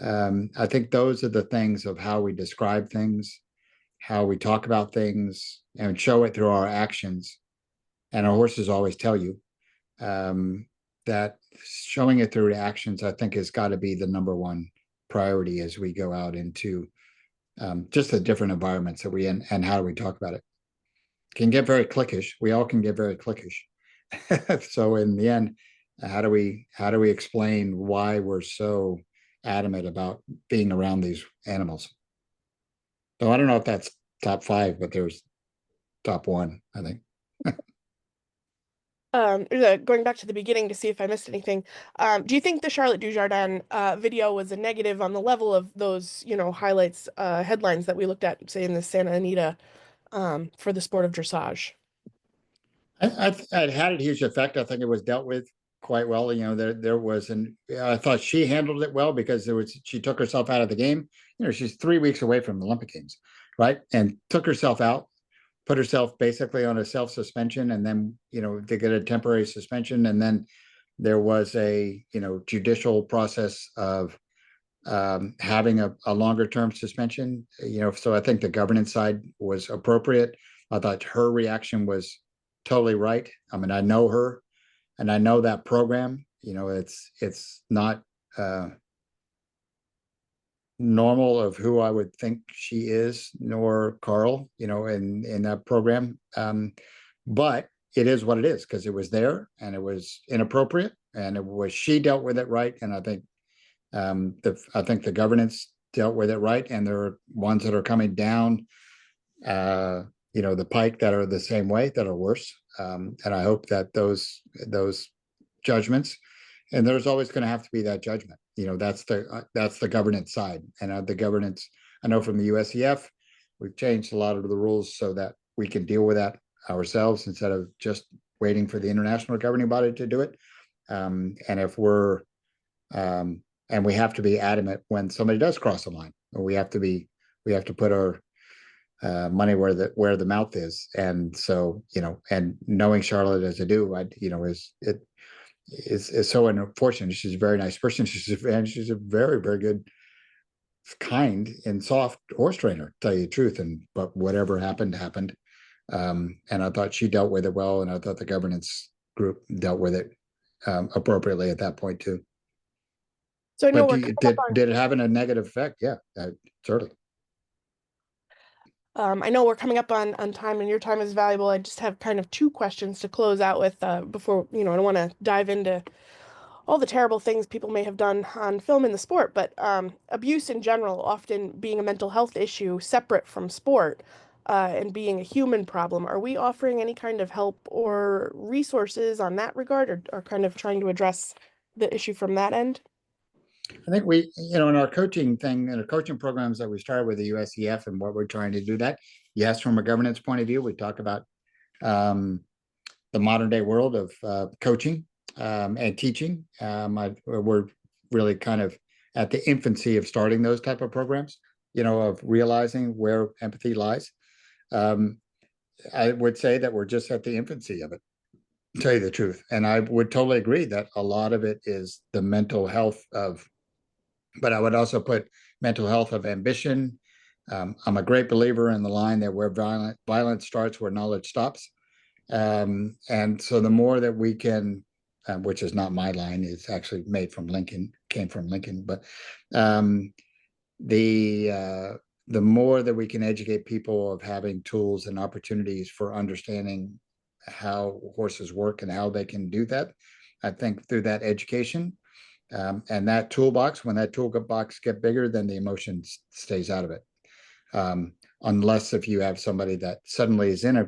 I think those are the things of how we describe things, how we talk about things, and show it through our actions. And our horses always tell you, um, that showing it through actions, I think, has got to be the number one priority as we go out into, just the different environments that we in, and how do we talk about it. Can get very cliquish. We all can get very cliquish. So in the end, how do we explain why we're so adamant about being around these animals? So I don't know if that's top five, but there's top one, I think. Going back to the beginning to see if I missed anything. Do you think the Charlotte Dujardin video was a negative on the level of those, highlights, headlines that we looked at, say in the Santa Anita, for the sport of dressage? It had a huge effect. I think it was dealt with quite well. There was I thought she handled it well because she took herself out of the game. She's 3 weeks away from the Olympic Games, right? And took herself out, put herself basically on a self suspension, and then they get a temporary suspension, and then there was a judicial process of, having a longer term suspension. So I think the governance side was appropriate. I thought her reaction was totally right. I mean, I know her, and I know that program. It's not, normal of who I would think she is, nor Carl, in that program. But it is what it is because it was there and it was inappropriate, and she dealt with it right. And I think the governance dealt with it right, and there are ones that are coming down, uh, the pike, that are the same way, that are worse. And I hope that those judgments, and there's always going to have to be that judgment. That's the governance side, and the governance. I know from the USEF, we've changed a lot of the rules so that we can deal with that ourselves instead of just waiting for the international governing body to do it. And if we're and we have to be adamant when somebody does cross the line. We have to put our, money where the mouth is. And so, and knowing Charlotte as I do, is so unfortunate. She's a very nice person. She's a very, very good, kind, and soft horse trainer, to tell you the truth. But whatever happened, happened. And I thought she dealt with it well, and I thought the governance group dealt with it, appropriately at that point too. So I know But we're coming up on did it have a negative effect? Yeah, certainly. I know we're coming up on time and your time is valuable. I just have kind of 2 questions to close out with before, I don't want to dive into all the terrible things people may have done on film in the sport, but abuse in general, often being a mental health issue separate from sport, and being a human problem. Are we offering any kind of help or resources on that regard, or kind of trying to address the issue from that end? I think we, in our coaching thing, in our coaching programs that we started with the USEF, and what we're trying to do, that yes, from a governance point of view, we talk about the modern day world of coaching and teaching. We're really kind of at the infancy of starting those type of programs, of realizing where empathy lies. I would say that we're just at the infancy of it, to tell you the truth. And I would totally agree that a lot of it is the mental health but I would also put mental health of ambition. I'm a great believer in the line that where violence starts, where knowledge stops. And so the more that we can, which is not my line, it's actually came from Lincoln, but um, the more that we can educate people of having tools and opportunities for understanding how horses work and how they can do that, I think through that education and that toolbox, when that toolbox get bigger, then the emotion stays out of it. Unless if you have somebody that suddenly is in a,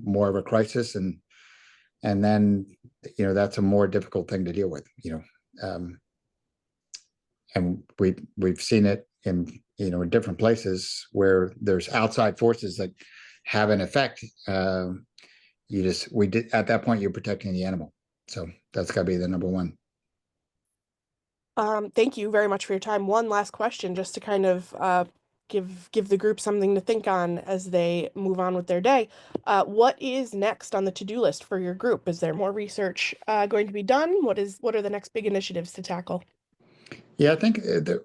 more of a crisis, and then, that's a more difficult thing to deal with, and we've seen it in, in different places where there's outside forces that have an effect. We did at that point, you're protecting the animal. So that's got to be the number one. Thank you very much for your time. One last question, just to kind of give the group something to think on as they move on with their day. What is next on the to-do list for your group? Is there more research going to be done? What are the next big initiatives to tackle? Yeah, I think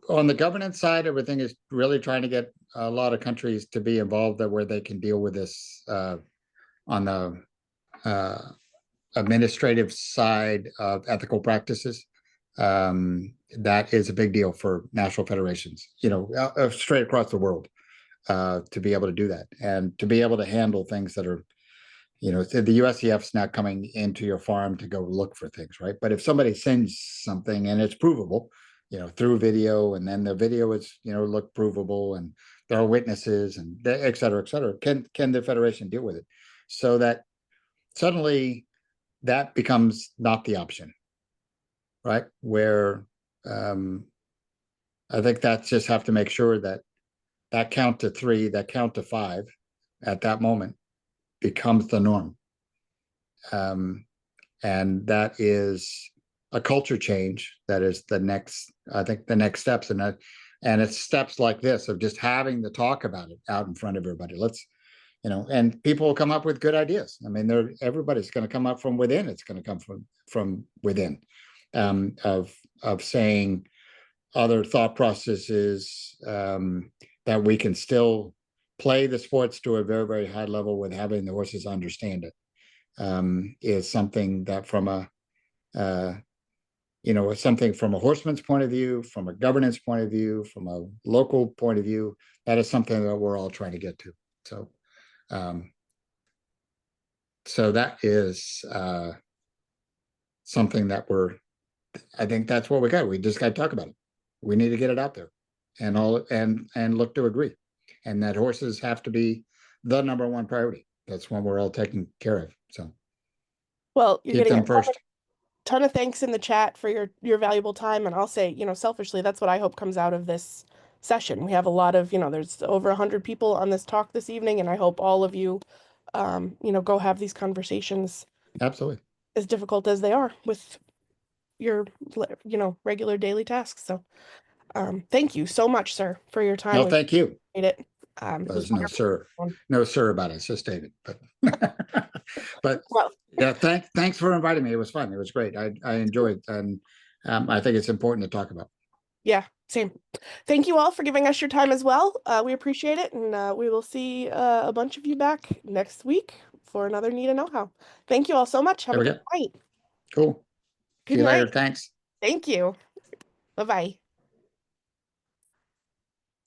on the governance side, everything is really trying to get a lot of countries to be involved where they can deal with this on the uh, administrative side of ethical practices. That is a big deal for national federations, straight across the world, to be able to do that and to be able to handle things that are, the USEF's not coming into your farm to go look for things, right? But if somebody sends something and it's provable, through video, and then the video is, look provable, and there are witnesses, and et cetera, can the federation deal with it? So that suddenly that becomes not the option, right? Where I think that's just have to make sure that that count to three, that count to five at that moment becomes the norm. And that is a culture change. That is I think the next steps. And it's steps like this of just having the talk about it out in front of everybody. Let's, and people will come up with good ideas. I mean, everybody's going to come up from within. It's going to come from within, of saying other thought processes, that we can still play the sports to a very, very high level with having the horses understand it, is something that from something from a horseman's point of view, from a governance point of view, from a local point of view, that is something that we're all trying to get to. So that is something that I think that's what we got. We just got to talk about it. We need to get it out there, and look to agree, and that horses have to be the number one priority. That's what we're all taking care of. So, Well, you're keep getting a them first. ton of thanks in the chat for your valuable time, and I'll say, selfishly, that's what I hope comes out of this session. We have a lot of, there's over 100 people on this talk this evening, and I hope all of you, go have these conversations, Absolutely. as difficult as they are with your, regular daily tasks. So, thank you so much, sir, for your time. No, We thank you. appreciate it. It was There's no sir, wonderful. no sir about it. It's just David. But but Well, yeah, thanks for inviting me. It was fun. It was great. I enjoyed, and I think it's important to talk about. yeah, same. Thank you all for giving us your time as well. We appreciate it, and we will see a bunch of you back next week for another NEDA Know How. Thank you all so much. Have There a we good go. night. Cool. See Good you night. later. Thanks. Thank you. Bye-bye.